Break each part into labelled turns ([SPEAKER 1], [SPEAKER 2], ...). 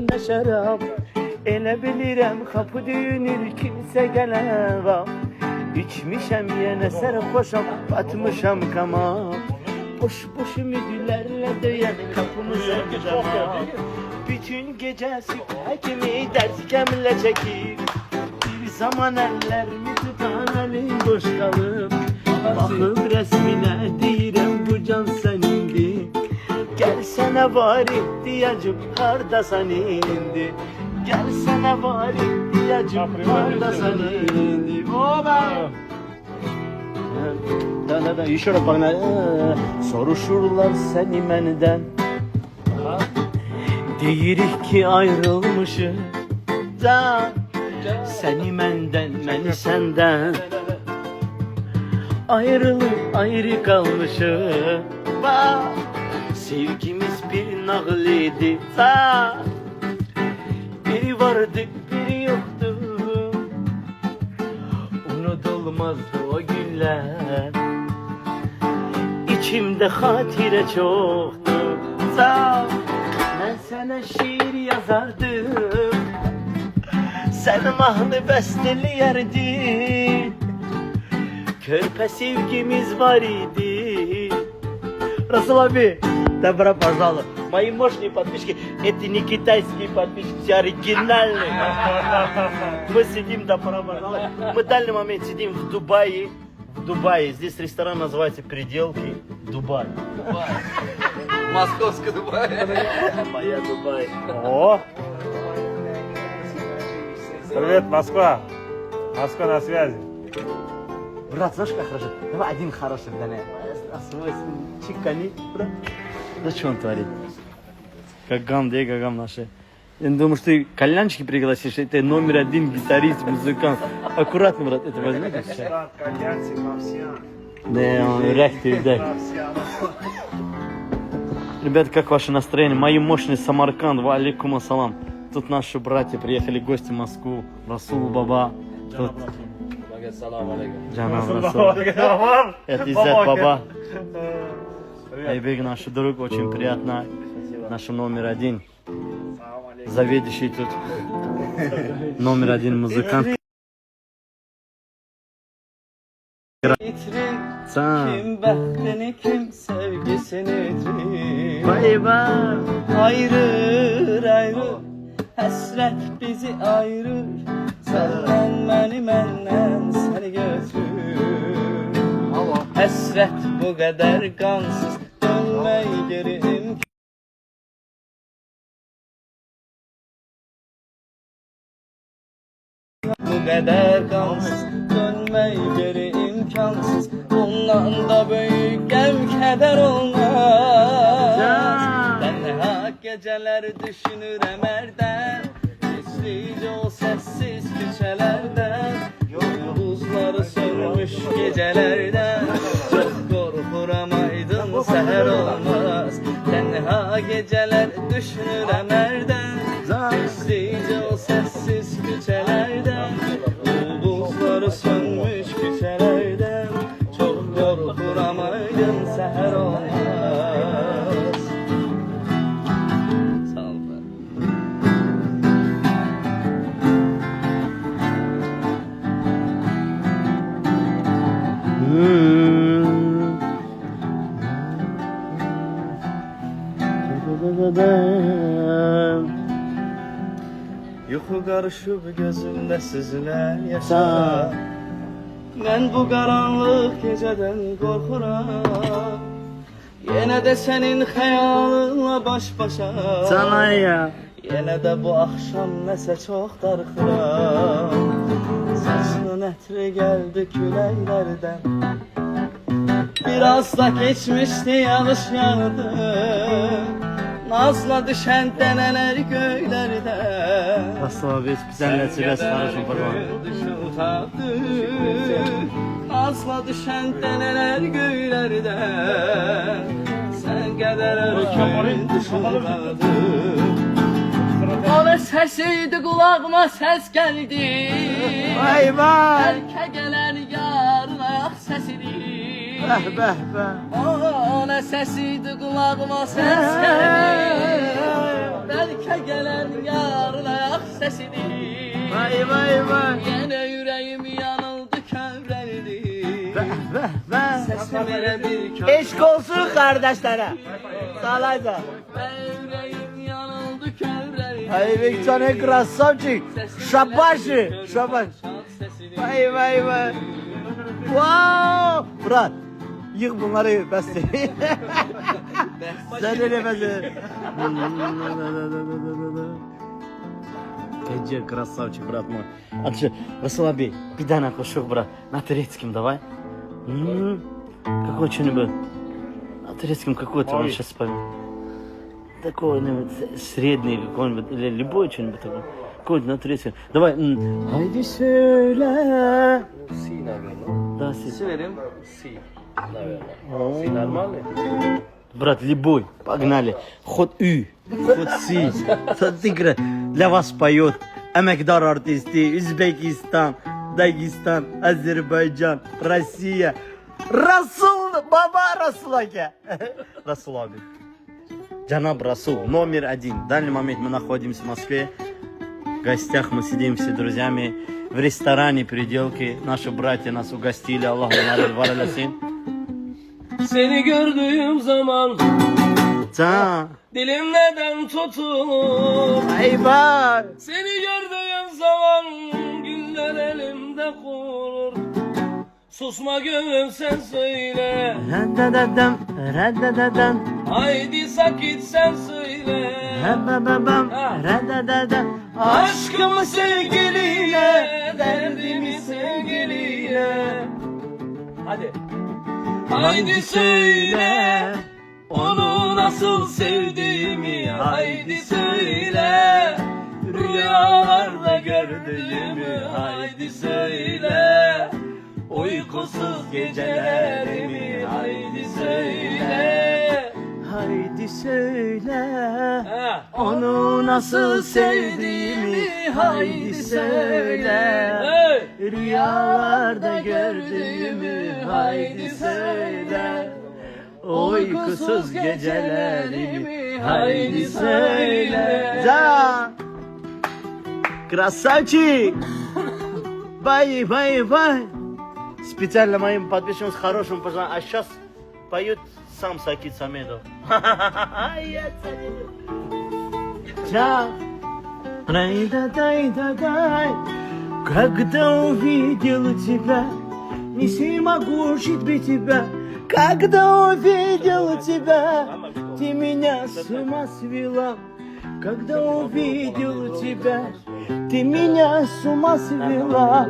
[SPEAKER 1] içimdə şərab. Elə bilirəm qapı döyünür, kimsə gələrəm. İçmişəm yenə sərxoşam, batmışam qama. Boş ümidlərlə döyən qapımıza qıcama. Bütün gecəsi həkimi dərsgəmlə çəkir. Bir zaman əllərimi tutan əlim boş qalıb. Baxıb rəsminə deyirəm bu can sənindir. Gəl sənə var ihtiyacım, hardasan indi. Gəl sənə var ihtiyacım, hardasan indi. Oba! Da, еще раз погнали. Soruşurlar səni məndən. Deyirik ki ayrılmışıq. Səni məndən, məni səndən. Ayrılıb ayrı qalmışıq. Sevgimiz bir nağıl idi. Biri vardı, biri yoktu. Unutulmazdı o günler. İçimde hatire çoktu. Ben sana şiir yazardım. Sen mahnı besteleyerdin. Körpe sevgimiz var idi. Расул abi, добро пожаловать. Мои мощные подписчики, это не китайские подписчики, все оригинальные. Мы сидим, добро пожаловать. Мы в данный момент сидим в Дубае. В Дубае. Здесь ресторан называется «Переделки Дубай».
[SPEAKER 2] Московский Дубай.
[SPEAKER 1] Моя Дубай.
[SPEAKER 3] О! Привет, Москва. Москва на связи.
[SPEAKER 1] Брат, знаешь, как хорошо? Давай один хороший для меня. Свой чикани, брат. Да что он творит? Гагам, да и гагам наши. Я думаю, что ты кальянчики пригласишь, это номер один гитарист, музыкант. Аккуратно, брат, это возьмите сейчас. Да, он ряхтый, да. Ребята, как ваше настроение? Мои мощные Самарканд, ва алейкум ассалам. Тут наши братья приехали в гости в Москву. Расул Баба. Тут... Джанам Расул. Это Иззет Баба. Айбек, наш друг, очень приятно. Наш номер один. Заведующий тут. Номер один музыкант.
[SPEAKER 4] Kim bəxtini, kim sevgisini
[SPEAKER 1] Vay vay.
[SPEAKER 4] Ayırır, həsrət bizi ayırır. Səndən məni, məndən səni götürür. Həsrət bu qədər qansız, dönmək geri imkan. Bu qədər qansız, dönmək geri imkansız. Ondan da böyük qəm kədər olmaz. Tənha gecələr düşünürəm ərdən, sessizcə o səssiz küçələrdən, ulduzları sönmüş gecələrdən. Çox qorxuram aydın səhər olmaz. Tənha gecələr düşünürəm ərdən, sessizcə o səssiz küçələrdən, ulduzları sönmüş küçələrdən. Çox qorxuram aydın səhər olmaz. Sağ ol. Yuxu qarışıb gözümdə süzülər yaşa. Mən bu qaranlıq gecədən qorxuram. Yenə də sənin xəyalınla baş-başa.
[SPEAKER 1] Canaya.
[SPEAKER 4] Yenə də bu axşam nəsə çox darıxıram. Saçının ətri gəldi küləklərdən. Biraz da keçmişdi yağış yağdı. Nazla düşən dənələr göylərdən.
[SPEAKER 1] Расул abi, специально тебя спрашиваю, пожалуйста.
[SPEAKER 4] Nazla düşən dənələr göylərdən. Sən qədər örkün düşürdü. Ona səsiydi, qulağıma səs gəldi.
[SPEAKER 1] Vay vay.
[SPEAKER 4] Bəlkə gələn yarın ayaq səsidir.
[SPEAKER 1] Bəh bəh bəh.
[SPEAKER 4] Ona səsiydi, qulağıma səs gəldi. Belki gelen yarın ayak sesidir.
[SPEAKER 1] Vay vay vay.
[SPEAKER 4] Yine yüreğim yanıldı kövreldi. Sesime bir köprü.
[SPEAKER 1] Eşk olsun kardeşlere. Sağlayda.
[SPEAKER 4] Yüreğim yanıldı kövreldi.
[SPEAKER 1] Ay Victor krasavчик. Şabaşı. Şabaş. Vay vay vay. Wow. Murat. Yık bunları beste. Sen de ne beste. Ece красавчик, брат мой. А ты Расул abi, bir tane koşuk брат. На турецком давай. Какой что-нибудь? На турецком какой-то он сейчас вспомнил. Такой-нибудь средний какой-нибудь, или любой что-нибудь такой. Какой-то на турецком. Давай. Haydi söyle.
[SPEAKER 2] Si, наверное.
[SPEAKER 1] Да, си.
[SPEAKER 4] Severim.
[SPEAKER 2] Si, наверное. Si нормальный?
[SPEAKER 1] Брат, любой. Погнали. Ход Ü. Ход Си. Тигра для вас поет. Emekdar artisti. Özbekistan. Dagestan. Azerbaycan. Россия. Расул. Баба Расул Аке. Расул abi. Джанаб Расул. Номер один. В данный момент мы находимся в Москве. В гостях мы сидим все друзьями. В ресторане Переделки. Наши братья нас угостили. Аллаху var eylesin.
[SPEAKER 4] Seni gördüğüm zaman
[SPEAKER 1] Can.
[SPEAKER 4] dilim neden tutulur?
[SPEAKER 1] Aybar.
[SPEAKER 4] Seni gördüğüm zaman güller elimde kurur. Susma gönlüm sen söyle.
[SPEAKER 1] Raddadadam, raddadadam.
[SPEAKER 4] Haydi sakit sen söyle.
[SPEAKER 1] Rabbabam, raddadadam.
[SPEAKER 4] Aşkımı sevgiliye, derdimi sevgiliye. Hadi. Haydi söyle, onu nasıl sevdiğimi. Haydi söyle, rüyalarda gördüğümü. Haydi söyle, uykusuz gecelerimi. Haydi söyle.
[SPEAKER 1] Haydi söyle,
[SPEAKER 4] Ha.
[SPEAKER 1] onu nasıl sevdiğimi. Haydi söyle,
[SPEAKER 4] Hey.
[SPEAKER 1] rüyalarda gördüğümü. Haydi söyle, uykusuz gecelerimi. Haydi söyle. Can. Красавчик! Бай, бай, бай! Специально моим подписчикам с хорошим пожеланием. А сейчас поют сам Сакит Самедов. Когда увидел тебя, не могу жить без тебя. Когда увидел тебя, ты меня с ума свела. Когда увидел тебя, ты меня с ума свела.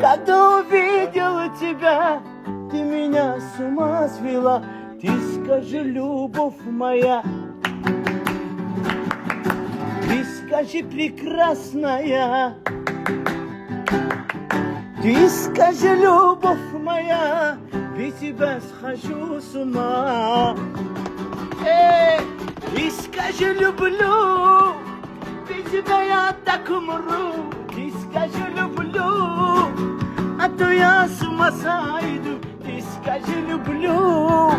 [SPEAKER 1] Когда увидел тебя, ты меня с ума свела. Ты скажи, любовь моя, ты скажи, прекрасная, ты скажи, любовь моя, без тебя схожу с ума. Ты скажи, люблю, без тебя я так умру. Ты скажи, люблю, а то я с ума сойду. Ты скажи, люблю,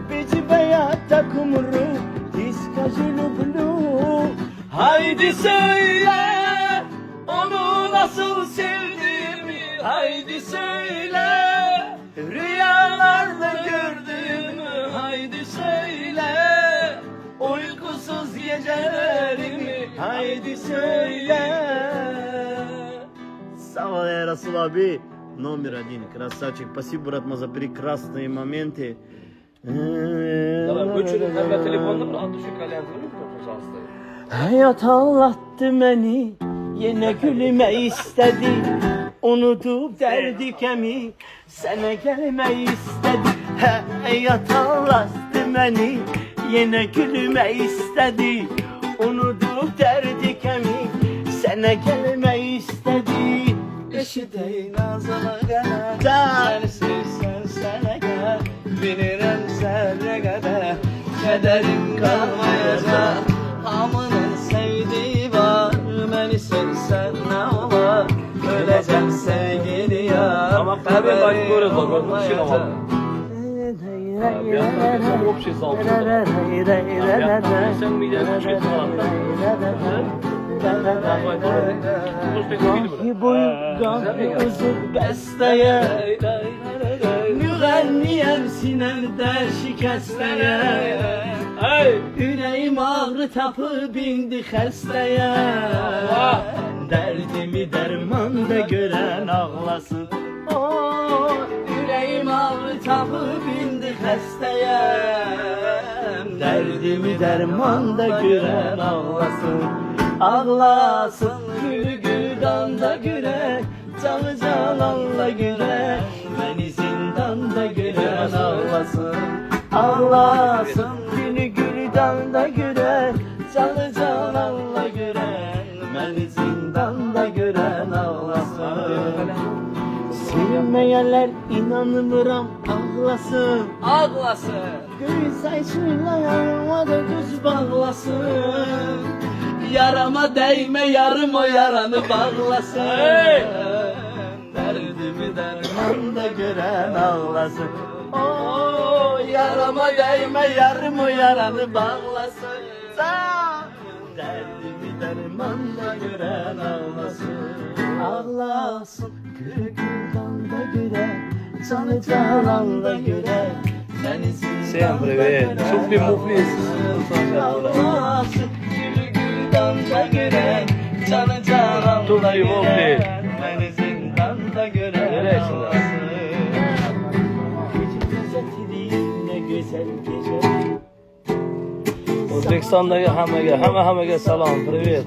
[SPEAKER 1] без тебя я так умру. Ты скажи, люблю. Haydi söyle, onu nasıl sevdiğimi. Haydi söyle, rüyalarda gördüğümü. Haydi söyle, uykusuz gecelerimi. Haydi söyle. Сава я Расул abi. Номер один, красавчик. Спасибо, брат, за прекрасные моменты.
[SPEAKER 2] Давай, включили на телефонda mı? Adı şu kalenderi mi hastayı?
[SPEAKER 1] Hayat anlattı beni, yine gülme istedi. Unutup derdi kemi, sana gelme istedi. Hayat anlattı beni, yine gülme istedi. Unutup derdi kemi, sana gelme istedi.
[SPEAKER 4] Eşitey nazana gel.
[SPEAKER 1] Can.
[SPEAKER 4] Seni sevsen sana gel. Bilirim zerre kadar kederim kalmayacak. Hamının sevdiği var. Beni sevsen ne olur? Öleceğim sevgili yar.
[SPEAKER 2] Tamam, tabii, bak, böyle zor, bak,
[SPEAKER 4] olmayacak.
[SPEAKER 2] şey Bir anda hop şey saldırdı. Sen mideye kuş eti falan.
[SPEAKER 1] Ahi boygan uzun besteye Müğenniyem sinemde şikesteye Yüreğim ağrı tapı bindi xəstəyə Dərdimi dərmanda görən ağlasın Yüreğim ağrı tapı bindi xəstəyə Dərdimi dərmanda görən ağlasın Ağlasın gülü güldanda güle Canı cananla güle Beni zindanda gören ağlasın Ağlasın gülü güldanda güle Canı cananla gören Beni zindanda gören ağlasın Sevmeyenler inanmıram ağlasın
[SPEAKER 4] Ağlasın.
[SPEAKER 1] Gül saçıyla yanıma da düz bağlasın Yarama değme yarım o yaranı bağlasın Derdimi dermanda gören ağlasın Yarama değme yarım o yaranı bağlasın Derdimi dermanda gören ağlasın Ağlasın gülgüldan da gören Canı cananla gören
[SPEAKER 2] Всем привет. Шупли муфли.
[SPEAKER 1] Ağlasın da gören, canı cananla
[SPEAKER 2] Tuzlu
[SPEAKER 1] gören,
[SPEAKER 2] Mufli.
[SPEAKER 1] beni zindanda gören
[SPEAKER 2] Neresin lan?
[SPEAKER 1] Gece gözetliyim ne güzel gece
[SPEAKER 2] O'zbekistondagi hammaga salom, привет.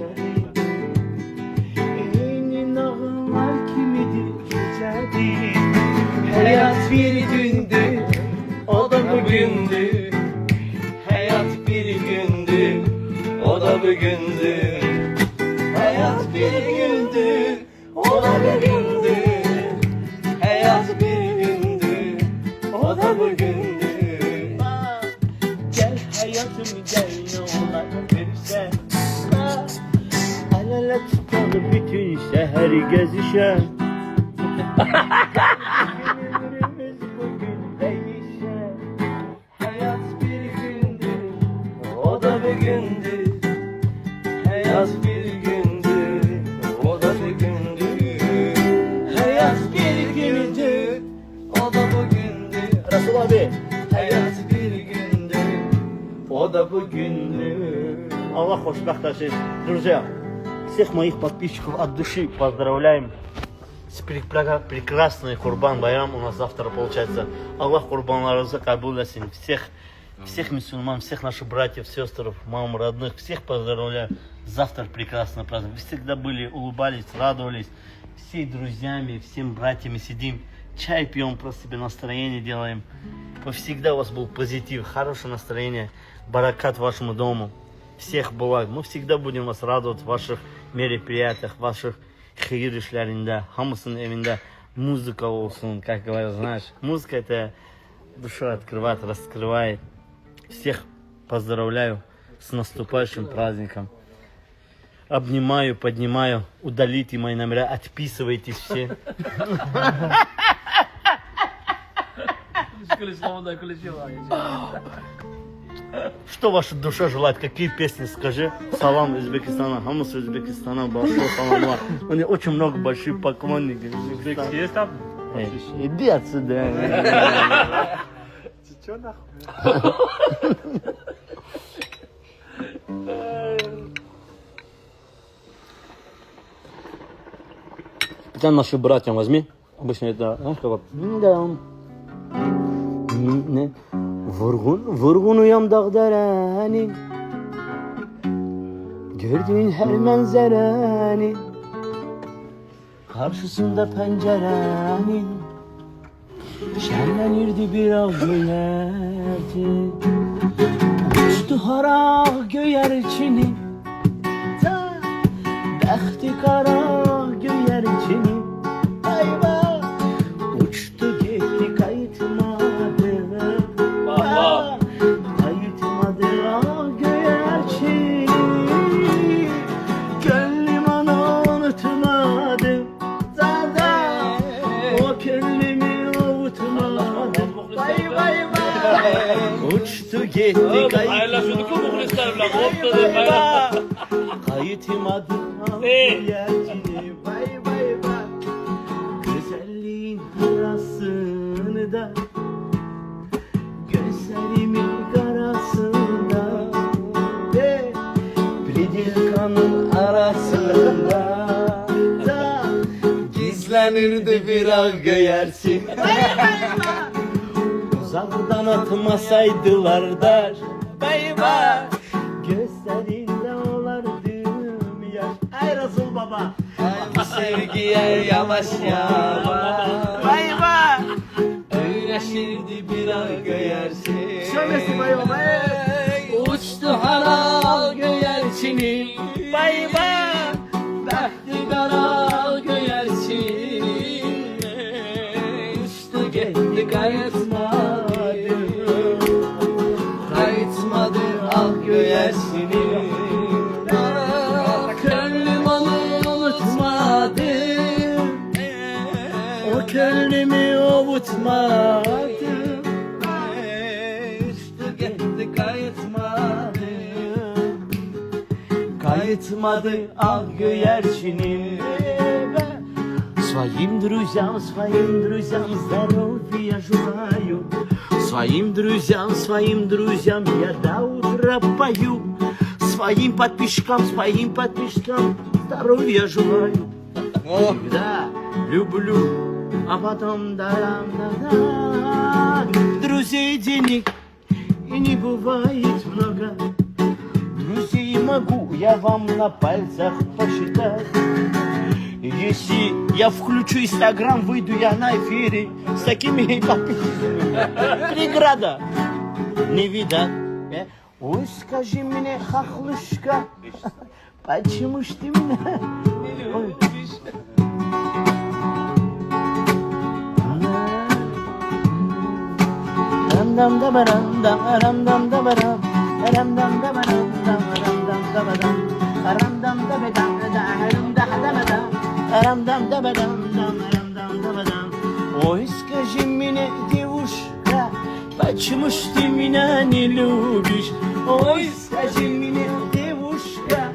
[SPEAKER 1] Elinin ağlar kimidir gecedir Hayat bir gündür, o da bugündür Hayat bir gündür, o da bugündür Hayat bir gündür, o da bugündür Hayat bir gündür, o da bugündür Gel hayatım gel ne olar görsen El ele tutalım bütün şehir gezişen Günümüz bugün değişen Hayat bir gündür, o da bugündür Hayat bir gündür, o da bugündür Hayat bir gündür, o da bugündür Resul abi Hayat bir gündür, o da bugündür Allah xoşbəxt olsun. Друзья, всех моих подписчиков от души поздравляем с прекрасной Курбан Байрам. У нас завтра получается. Аллах курбанларınızı kabul etsin. Всех мусульман, всех наших братьев, сестр, мам, родных, всех поздравляю. Завтра прекрасно праздник. Вы всегда были, улыбались, радовались. Все друзьями, всем братьями сидим, чай пьем, просто себе настроение делаем. Всегда у вас был позитив, хорошее настроение, баракат вашему дому. Всех бывает. Мы всегда будем вас радовать в ваших мероприятиях, в ваших hayır işlerinde, hamısının evinde muzika olsun, как говорят, знаешь. Музыка это душу открывает, раскрывает. Всех поздравляю с наступающим праздником. Обнимаю, поднимаю, удалите мои номера, отписывайтесь все. Что ваша душа желает? Какие песни? Скажи. Салам Узбекистана. Хамус Узбекистана. Большой салам. У меня очень много больших поклонников.
[SPEAKER 3] Есть там?
[SPEAKER 1] Иди отсюда.
[SPEAKER 3] Ты чё нахуй?
[SPEAKER 1] Хотя наши братья возьми. Обычно это, знаешь, как Vurgun uyam dağderenin Gördüğün her menzerenin Karşısında pencerenin Şenlenirdi bir av göyerdi Uçtu hara göyerçini Bəxti qara göyerçini Ayva Uçtu gitti kayıtmadı Kayıtmadı göyerçini Gönlüm onu unutmadı Zada O gönlümü unutmadı Vay vay vay etti
[SPEAKER 2] Hayırlaşıyorduk mu muhlislerle? Koptu da hayırlaştık.
[SPEAKER 1] Kayıtmadı
[SPEAKER 2] Ne?
[SPEAKER 1] yercini bay bay bay. Güzelliğin arasında, gözlerimin karasında, bir kanın arasında da gizlenirdi bir ağ göğersin. Uzaktan atmasaydılar da bayba, gözlerinde olardım yaş. Ay Resul Baba,
[SPEAKER 4] Bu sevgiye yavaş yavaş
[SPEAKER 1] bayba.
[SPEAKER 4] Öğreşirdi bir ağ göğersin
[SPEAKER 1] Şöylesi bayba.
[SPEAKER 4] Uçtu halal göğerçini
[SPEAKER 1] Bayba.
[SPEAKER 4] Bahtı kara göğerçin Uçtu gitti kayıtmadı Kayıtmadı ah göğerçini Gönlüm onu unutmadı
[SPEAKER 1] O gönlümü avutmadı.
[SPEAKER 4] Uçtu gitti kayıtmadı
[SPEAKER 1] Kayıtmadı ah göğerçinin. Своим друзьям, здоровья желаю. Своим друзьям я до утра пою. Своим подписчикам здоровья желаю. Всегда люблю, а потом да-да-да. Друзей денег и не бывает много. Друзей могу я вам на пальцах посчитать. Если я включу Инстаграм, выйду я на эфире с такими подписчиками. Преграда не видать. Ой, скажи мне, хохлышка, почему ж ты меня... Ой. Ram-dam-da-ba-ram-dam, ram-dam-da-ba-ram, ram-dam-da-ba-ram-dam, ram-dam-da-ba-dam, ram-dam-da-ba-dam, ram-dam-da-ba-dam, ram-dam-da-ba-дам, ram-dam-da-ba-dам. Ой, скажи мне, девушка, почему ж ты меня не любишь? Ой, скажи мне, девушка,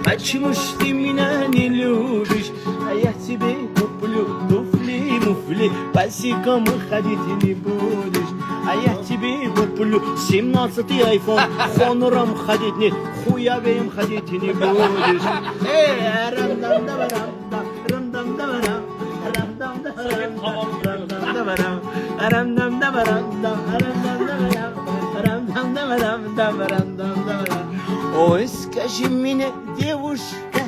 [SPEAKER 1] почему ж ты меня не любишь? А я тебе куплю туфли-муфли, босиком ходить не будешь. А я тебе куплю 17-й айфон, хонором ходить не, хуявеем ходить не будешь. Ram-dam-da-ba-dam, ram-dam-da-ba-dam, ram-dam-da-ba-dam, ram-dam-da-ba-dam, ram-dam-da-ba-dam, ram-dam-da-ba-dam, ram-dam-da-ba-dам. Ой, скажи мне, девушка,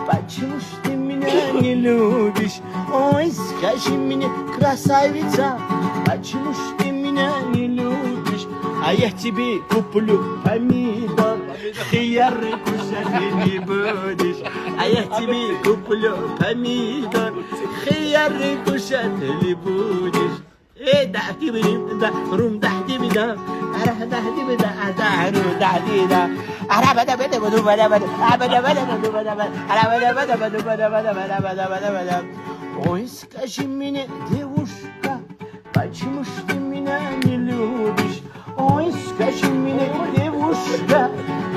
[SPEAKER 1] почему ж ты меня не любишь? Ой, скажи мне, красавица, почему ж ты меня не любишь? А я тебе куплю помидор, хияры кушать не будешь. А я тебе куплю помидор, хияры кушать не будешь. دحتي بدا روم دحتي بدا أروح دحتي بدا أدعرو دحتي دا أنا بدا بدا بدو بدا بدا بدا بدا بدو بدا بدا أنا بدا بدا بدو بدا بدا بدا بدا بدا بدا. Ой, скажи мне, девушка, почему ж ты меня не любишь? Ой, скажи мне, девушка,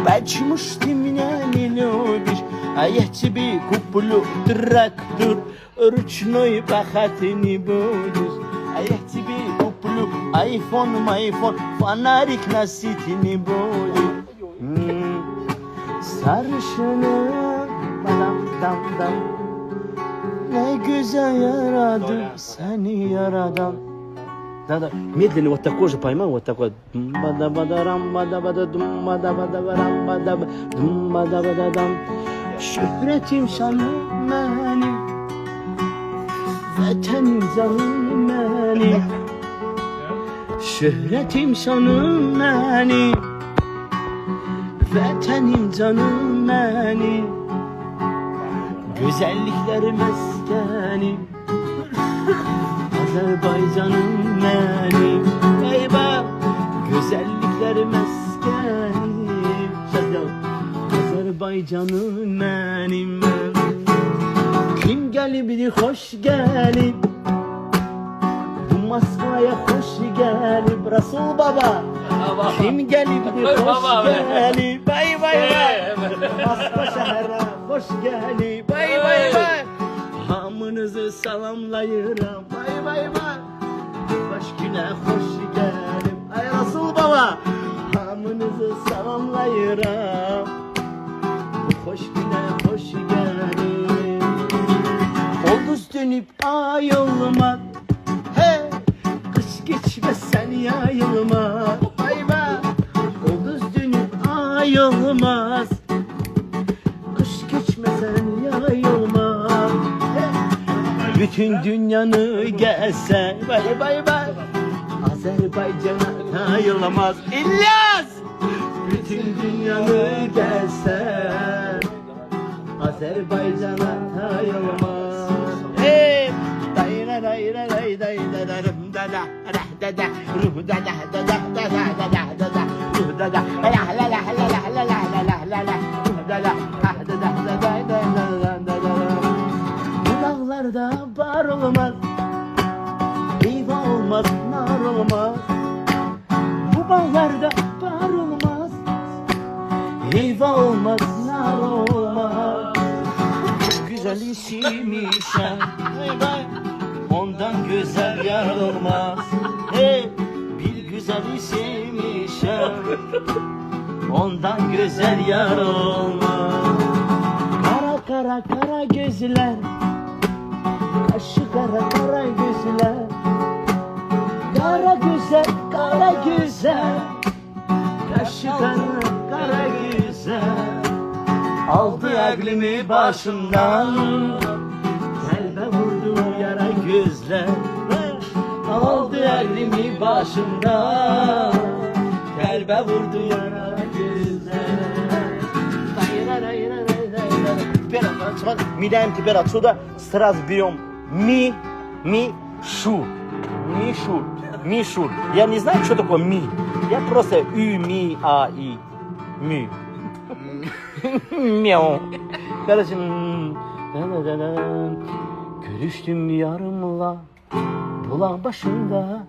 [SPEAKER 1] почему ж ты меня не любишь? А я тебе куплю трактор, ручной пахать не будешь. А я тебе куплю айфон, фонарик носить не будешь. Sarışınım, dam. Ne güzel yaradım seni yaradan. Да, медленно вот такой же поймал, вот такой. Şöhretim sanım benim, vatanım canım benim. Şöhretim sanım benim, vatanım canım benim. Güzellikleri meskenim, Azerbaycanım benim. Eyvah, güzellikleri meskenim. Azerbaycanım benim. Kim gelip hoş gelip, bu Moskova'ya hoş gelip. Resul Baba, Kim gelip hoş gelip bay bay bay. Moskva şehre hoş gelip bay bay bay. Hamınızı salamlayırım bay bay bay. Baş güne hoş gelip ay Resul baba. Hamınızı salamlayırım. Hoş güne hoş gelip. Olduz dönüp ay olmak. He, kış geçmesen yayılmaz. Bay bay. Olduz dönüp ay olmaz. Kış geçmesen yayılmaz. He, bütün dünyanı gezsen. Bay bay bay. Azerbaycan'a yayılmaz. İlyas! Bütün dünyanı gezsen. Azerbaycan'a yayılmaz. Hey! Dayra dayra day day da da da da da ruh da da da da da da da da da ruh da da la la la la la la la la la la ruh da da da da da da da da da. Bu dağlarda bar olmaz, eyvah olmaz, nar olmaz. Bu bağlarda bar olmaz, eyvah olmaz, nar olmaz. Güzel isimmişen, ondan güzel yar olmaz. Hey, bir güzel isimmişen, ondan güzel yar olmaz. Kara kara kara gözler, kaşı kara kara gözler. Kara güzel, kara güzel, kaşı kara kara güzel. Aldı aklımı başımdan, kalbe vurdu yara gözler. Aldı aklımı başımdan, kalbe vurdu yara gözler. Меняем температуру, сразу берем Мишур. Я не знаю, что такое ми. Я просто ми. Мяу. Короче, görüştüm yarımla bulan başında.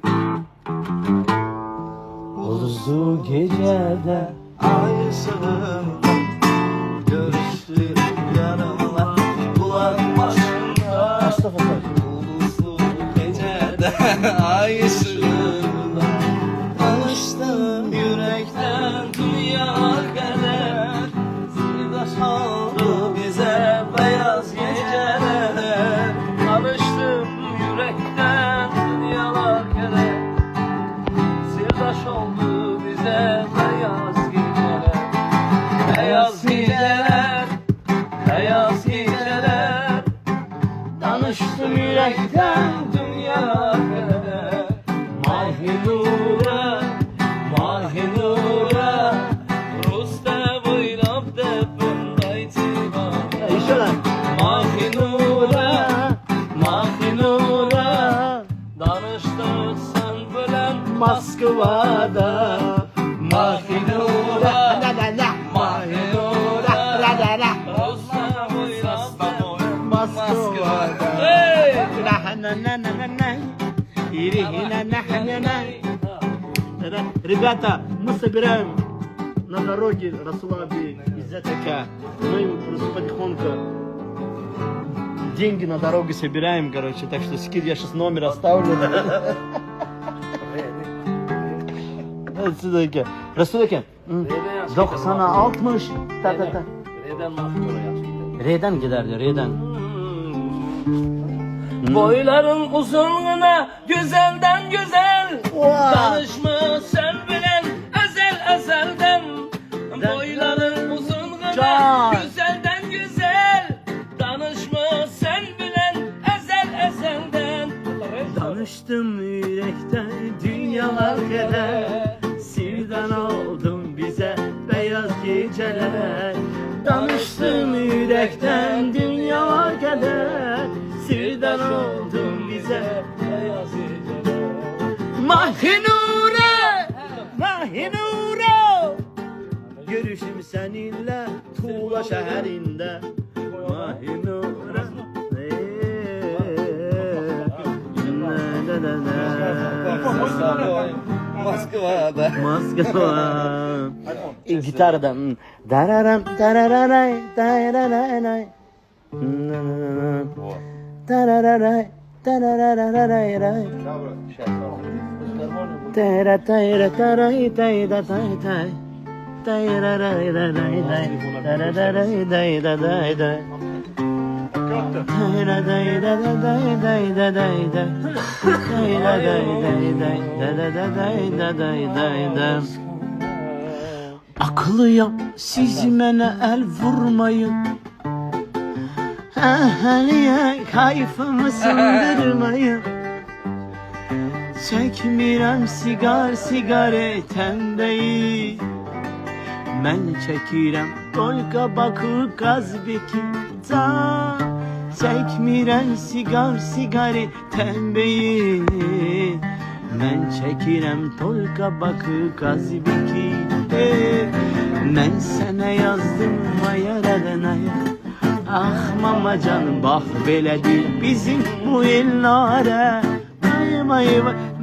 [SPEAKER 1] Uluzu gecede ay ışığında. Görüştüm yarımla bulan başında. Uluzu gecede ay ışığında. Tanıştım yürekten dünya kadar. Sırdaş oldu bize beyaz geceler. Tanıştım yürekten dünyalar kadar. Sırdaş oldu bize beyaz geceler. Beyaz geceler, beyaz geceler. Tanıştım yürekten dünyalar kadar. Mahinura, Mahinura. Rusta boylap dependaydı bana. Mahinura, Mahinura. Danıştık sen bilen Moskva'da. Mahinura, Mahinura. Rusta boylap Moskva'da. Ребята, мы собираем на дороге Расулаби из ЗТК. Мы просто потихоньку деньги на дорогу собираем, короче. Так что скид я сейчас номер оставлю. Расулаки, 90-60. Ta. R'den gider diyor, R'den.
[SPEAKER 2] Boyların uzunluğuna güzelden güzel. Tanışma sen bilen ezelden. Boyların uzunluğuna güzelden güzel. Tanışma sen bilen ezelden. Tanıştım yürekten dünyalar kadar. Sirdan oldum bize beyaz geceler. Tanıştım yürekten dünyalar kadar. Sirdan oldum bize beyaz geceler. Mahinure, Mahinure. Görüşüm seninle Tuğla şehrinde. Mahinure.
[SPEAKER 4] Moskva'da.
[SPEAKER 1] Moskova. Gitardan. Dararam darararay darararay. Darararay darararay. Tera tera taray tay da tay tay. Tayraray ray ray. Darararay day da day day. Tayra day da da day day da day day. Tayra day day day da da da day da day day day. Akıllıyam siz mənə el vurmayın. Əhəliyə kayfımı sındırmayın. Çəkmirəm sigaretem deyil. Mən çəkirəm dolqa bakı qazbeki can. Çəkmirəm sigaretem deyil. Mən çəkirəm dolqa bakı qazbeki. Mən sənə yazdım ayaradanaya. Ah mama canım bax belədir bizim bu ellərə. Vay vay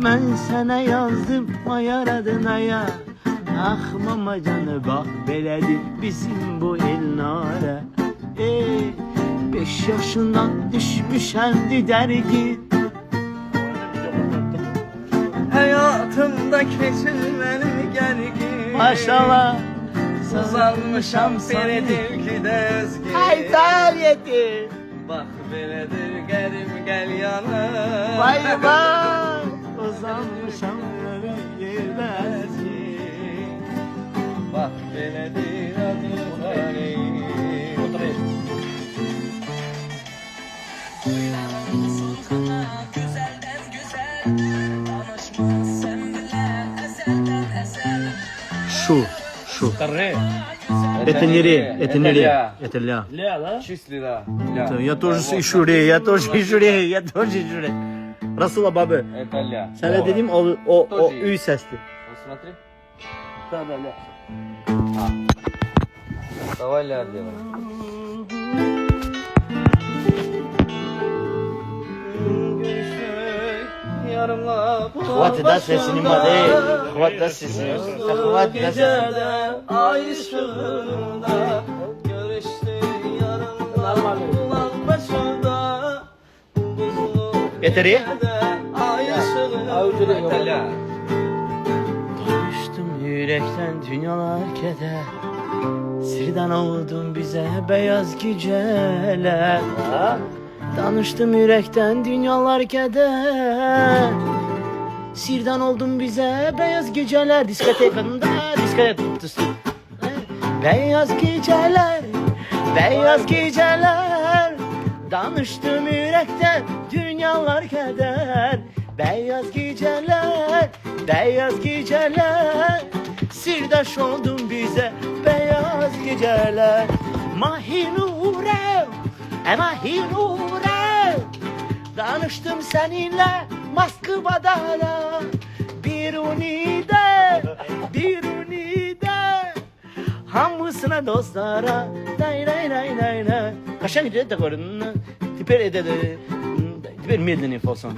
[SPEAKER 1] mən sənə yazdım ayaradanaya. Ah mama canım bax belədir bizim bu ellərə. 5 yaşından düşmüşəmdi dərgin.
[SPEAKER 4] Hayatımda keçirməli gərgin.
[SPEAKER 1] Maşallah.
[SPEAKER 4] Uzanmışam belədir ki dəzgin.
[SPEAKER 1] Ay tariyeti.
[SPEAKER 4] Bax belədir gəlim gəl yana.
[SPEAKER 1] Vay vay. Uzanmışam yerbəz.
[SPEAKER 4] Bax belədir adı tarih.
[SPEAKER 1] Şu.
[SPEAKER 2] Старые.
[SPEAKER 1] Это не ре, это не ре, это ля.
[SPEAKER 2] Ля, да?
[SPEAKER 4] 200 lira.
[SPEAKER 1] Я тоже ищу ре, я тоже ищу ре. Расula babı.
[SPEAKER 4] Это ля.
[SPEAKER 1] Sana dedim o ü sesli.
[SPEAKER 4] Смотри.
[SPEAKER 1] Da da ля.
[SPEAKER 4] Давай ля делаем.
[SPEAKER 1] Hvat da sesini made. Hvat da sesini. Hvat da sesini.
[SPEAKER 4] Ay ışığında görüştük yarınlar ulan başında.
[SPEAKER 1] Yeteri.
[SPEAKER 4] Ay ışığında.
[SPEAKER 1] Düştüm yürekten dünyalar keder. Sirdan oldum bize beyaz geceler. Danıştım yürekten dünyalar keder. Sirdan oldum bize beyaz geceler. Diskotekanda diskotek. Beyaz geceler, beyaz geceler. Danıştım yürekten dünyalar keder. Beyaz geceler, beyaz geceler. Sirdaş oldun bize beyaz geceler. Mahinure, mahinure. Danıştım seninle Moskva'da. Bir unide, bir unide. Hamısına dostlara. Day day day day day. Kaşan gidiyor da korun. Tiper edede. Tiper medleni fason.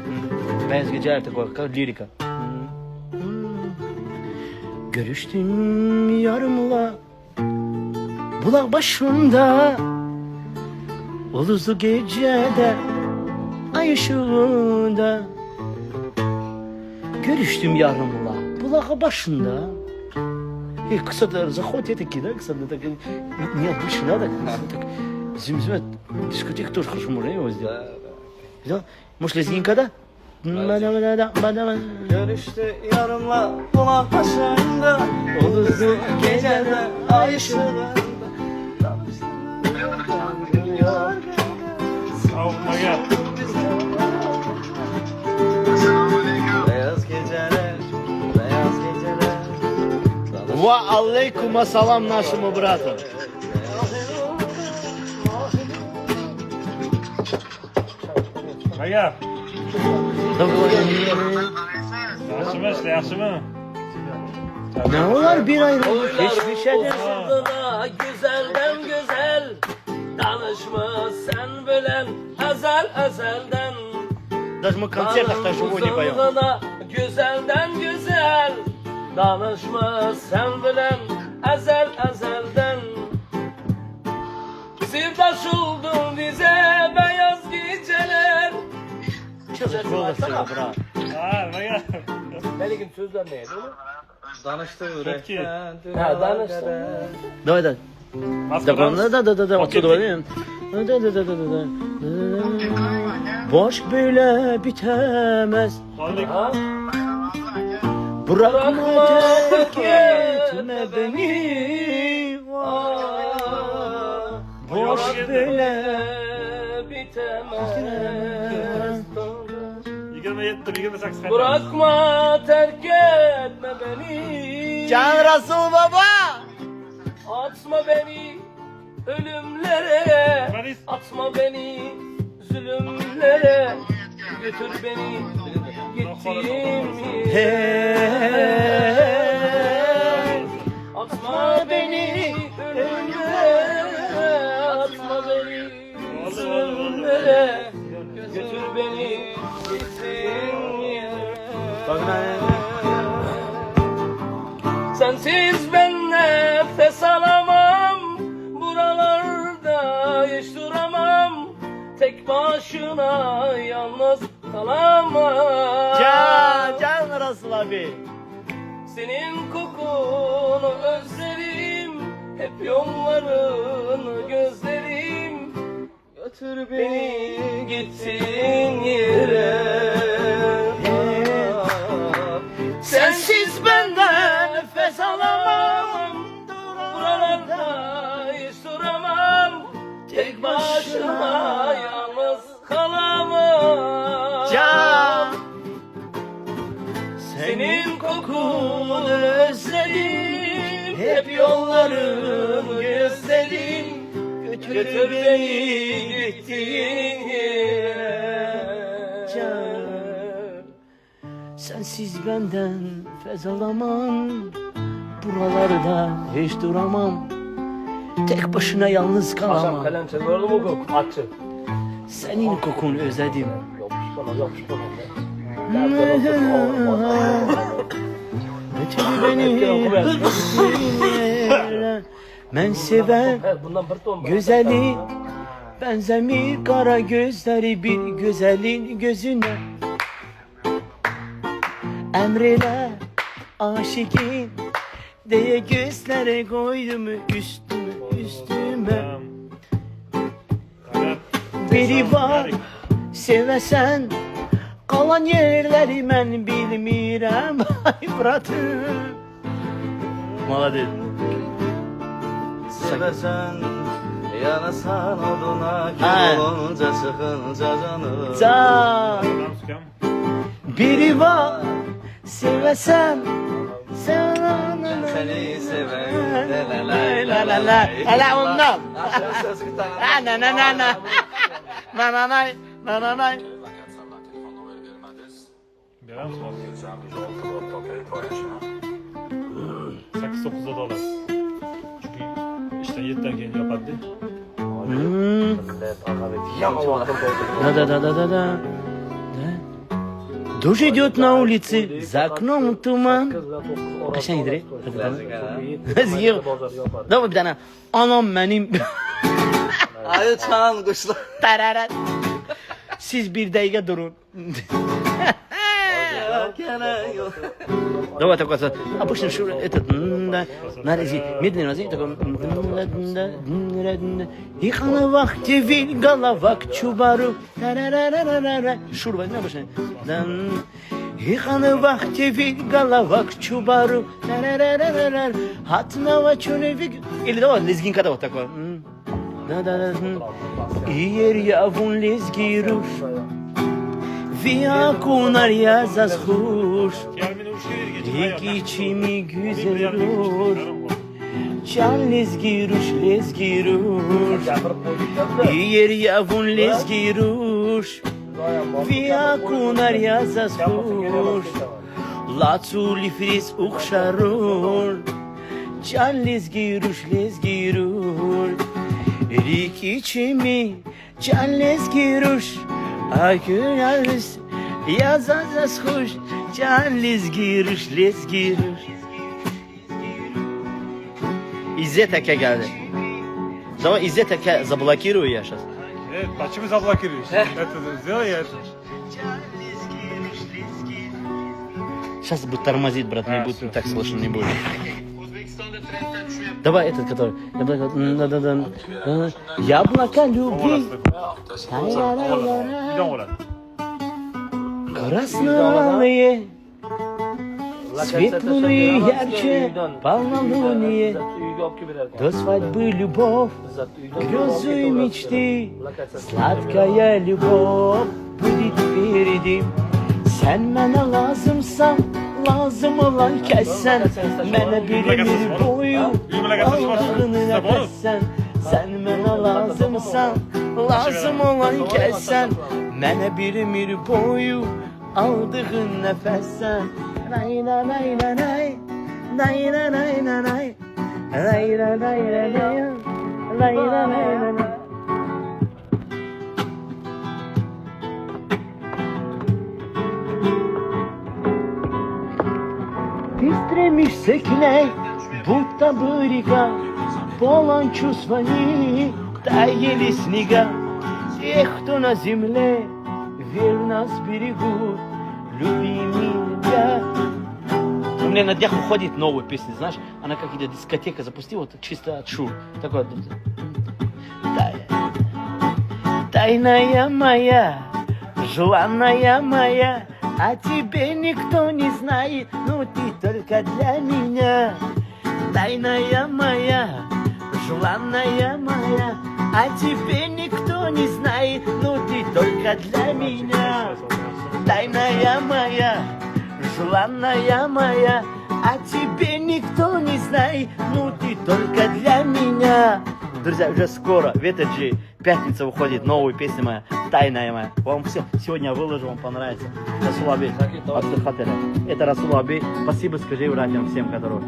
[SPEAKER 1] Beyaz geceler de korkar lirika. Görüştüm yarımla bulak başında, uluzlu gecede ay ışığında. Görüştüm yarımla bulak başında. Kısa da zaходит такие, да, кстати, так необычно, да, так зимзима дискотека тоже хорошо можно его сделать. Да? Может, лезгинка, да?
[SPEAKER 4] Görüştü yarımla kulak başında. Uluzlu gecede ay ışığında.
[SPEAKER 3] Savunma gel.
[SPEAKER 4] Beyaz geceler, beyaz geceler.
[SPEAKER 1] Ва алейкум ассалам нашему брату.
[SPEAKER 3] Gel. Yaxşı mı işte, yaxşı mı?
[SPEAKER 1] Ne olar bir aylık hiçbir şey değil.
[SPEAKER 2] Da güzelden güzel. Danışma sen bilen ezelden.
[SPEAKER 1] Даже мы в концертах так живой не поем.
[SPEAKER 2] Güzelden güzel. Danışma sen bilen ezel ezelden. Sirdaş oldun bize beyaz geceler.
[SPEAKER 1] Çocuk olasın bra.
[SPEAKER 3] Ha, ne gel?
[SPEAKER 2] Melik'in sözler neydi oğlum?
[SPEAKER 4] Danıştı
[SPEAKER 3] Tepki.
[SPEAKER 4] yürekten.
[SPEAKER 2] Ha, danıştı.
[SPEAKER 1] Давай, давай.
[SPEAKER 3] Masko
[SPEAKER 1] Da.
[SPEAKER 3] Okey.
[SPEAKER 1] Bu aşk böyle bitemez.
[SPEAKER 2] Ha?
[SPEAKER 1] Bırakma terk etme beni. Bu aşk böyle
[SPEAKER 2] bitemez.
[SPEAKER 3] 28
[SPEAKER 2] Bırakma terk etme beni.
[SPEAKER 1] Can Resul baba.
[SPEAKER 2] Atma beni ölümlere.
[SPEAKER 3] Polis.
[SPEAKER 2] Atma beni zulümlere. Götür beni gittiğim yere. Atma beni ölümlere. Atma beni zulümlere. Götür beni gittiğim yere. Sensiz ben nefes alamam. Buralarda hiç duramam. Tek başına yalnız kalamam.
[SPEAKER 1] Can Resul abi.
[SPEAKER 2] Senin kokunu özlerim. Hep yollarını gözlerim. Götür beni gittiğin yere.
[SPEAKER 1] Sensiz benden nefes alamam.
[SPEAKER 2] Buralarda hiç duramam. Tek başıma yalnız kalamam.
[SPEAKER 1] Can.
[SPEAKER 2] Senin kokunu özledim. Hep yollarını gözledim. Götür beni gittiğin yere.
[SPEAKER 1] Can. Sensiz benden fez alamam. Buralarda hiç duramam. Tek başına yalnız
[SPEAKER 2] Akşam
[SPEAKER 1] kalamam.
[SPEAKER 2] kalem çeviriyorum o kok. Açı.
[SPEAKER 1] Senin kokunu özledim.
[SPEAKER 2] Yapıştırma.
[SPEAKER 1] Götür beni ben seven
[SPEAKER 2] Bundan bir ton.
[SPEAKER 1] güzeli. Benzemir kara gözleri bir güzelin gözüne. Emrele aşıkın diye gözlere koydum üstüme. Biri var sevesen kalan yerleri ben bilmirəm. Ay bratım. Молодец.
[SPEAKER 4] Sevesen yanasan oduna
[SPEAKER 1] Ha.
[SPEAKER 4] kül olunca sıkınca canım.
[SPEAKER 1] Can. Biri var sevesen sen
[SPEAKER 4] Seni seven
[SPEAKER 1] la la la la ondan.
[SPEAKER 4] Aşağı söz gitar.
[SPEAKER 1] Na na na na. Na na na na na na.
[SPEAKER 3] Birer misin abi? 8-9'da dolar. Çünkü işten 7'den kendi yapardı.
[SPEAKER 1] Да. Дождь идет на улице, за окном туман. Kaçtan gidiyor? Ziyir. Давай bir tane. Anam benim.
[SPEAKER 4] Ayı çan kuşlar.
[SPEAKER 1] Tararat. Siz bir dakika durun. Давай такой, обычно этот, медленно разъедет, такой, Ихана вахте виль головак чубару, шур возьми обычно, Ихана вахте виль головак чубару, Хатнава чуневик, или давай, лезгинка вот такой, Иер явун лезгируш, Viyakunar yazaz huş, içimi güzel olur. Can lezgiruş, yer yavun lezgiruş. Viyakunar yazaz huş, Latsu lifris ukşarur. Can lezgiruş, içimi can lezgiruş. Akılarız yazaz huş, can lezgiruş. İzzet Eke geldi. Давай İzzet Eke заблокируй я сейчас.
[SPEAKER 3] Почему заблокируешь? Это сделай я это.
[SPEAKER 1] Сейчас будет тормозить, брат, не будет,
[SPEAKER 3] всё.
[SPEAKER 1] так слышно не будет. Давай этот, который... Яблоко любви.
[SPEAKER 3] Gidiyorum oraya.
[SPEAKER 1] Красные, светлые, ярче, полнолуние. До свадьбы любовь, грезы и мечты, сладкая любовь будет впереди. Sen mənə lazımsan, lazım olan kəssən, mənə bir ömür boyu aldığını nəfəssən. Sen mənə lazımsan, lazım olan kəssən, mənə bir ömür boyu aldığın nəfəssən. Nay nay nay nay nay, nay nay nay nay nay, nay nay nay nay nay, nay nay nay nay. Ты стремишься к ней, будто бы река, полон чувствами, таяли снега. Тех, кто на земле, верно сберегут, люби меня. У меня на днях уходит новая песня, знаешь, она как идет дискотека, запусти вот чисто от шур. Такой, тайная моя, желанная моя, а тебе никто не знает, ну ты только для меня. Тайная моя, желанная моя, а тебе никто не знает, ну ты только для меня. Тайная моя, желанная моя, а тебе никто не знает, ну ты только для меня. Друзья, уже скоро, в этот же пятница выходит новая песня моя, тайная моя. Вам все сегодня я выложу, вам понравится. Расул Аби, это Расул Аби. Спасибо, скажи братьям всем, которые...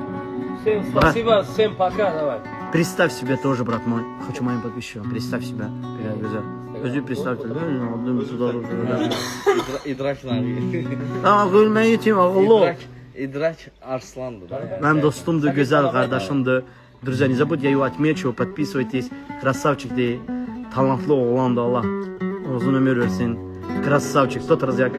[SPEAKER 2] Всем спасибо, всем пока, давай.
[SPEAKER 1] Представь себя тоже, брат мой. Хочу моим подписчикам. Представь себя. Gözü представьте.
[SPEAKER 4] İdraklar.
[SPEAKER 1] Aa, gülme yetim oğlu.
[SPEAKER 4] İdrak arslandı.
[SPEAKER 1] Mənim dostumdur, gözəl qardaşımdır. Друзья, не забудьте, я его отмечу, подписывайтесь. Красавчик ты, талантlı oğlandı Allah. Uzun ömür versin. Красавчик, 100 раз я